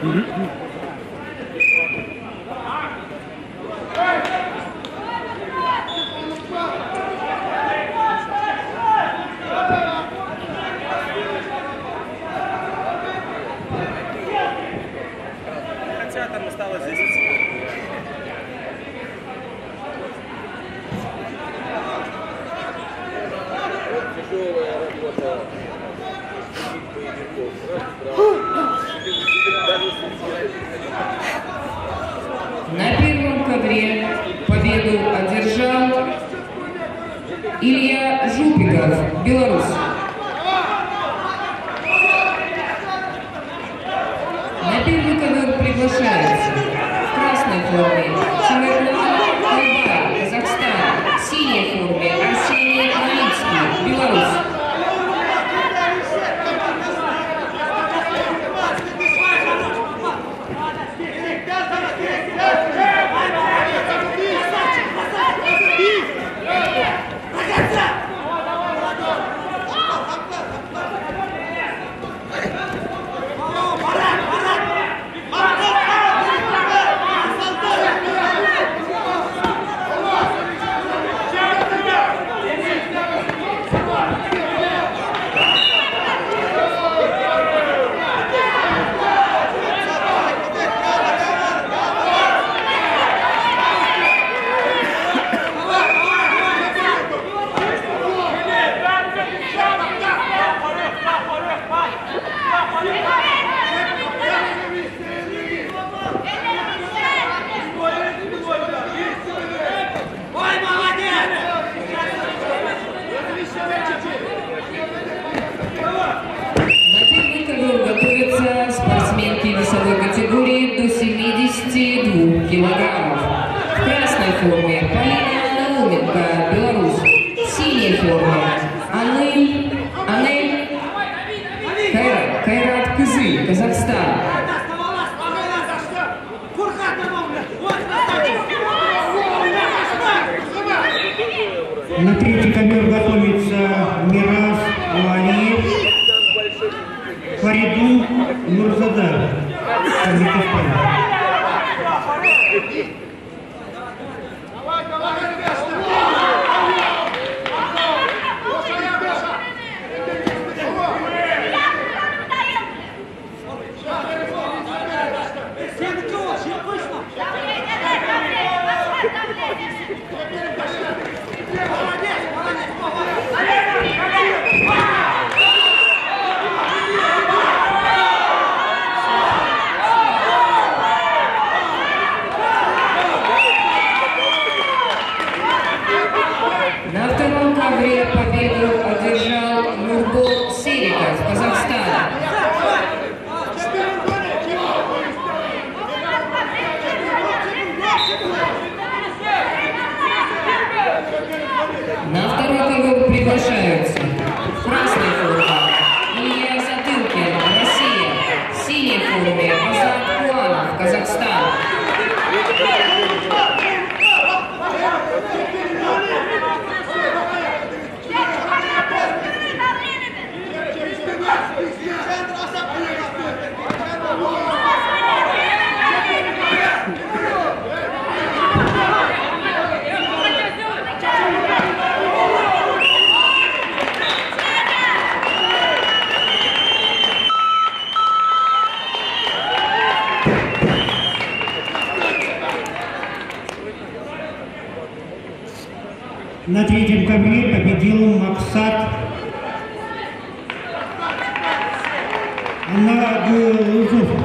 Хотя там осталось 10 секунд. Тяжелая работа боевиков. На первом ковре победу одержал Илья Жупиков, Беларусь. На первый ковер приглашается в красной форме Казахстан, в синей форме Арсений, Беларусь. Весовой категории до 72 килограммов. В красной форме Полина Науменко, Беларусь. В синей форме Анель Кайрат Кызы, Казахстан. На третий ковер готовится Мирас Уалиев, Фариду Нурзада, Казахстан. На втором ковре победу одержал Нурбол Сериков, Казахстан. На второй ковер приглашаются в красной форме Илья Затылкин, Россия, в синей форме Азат Куанов, Казахстан. На третьем ковре победил Максат Аннаgylyjow,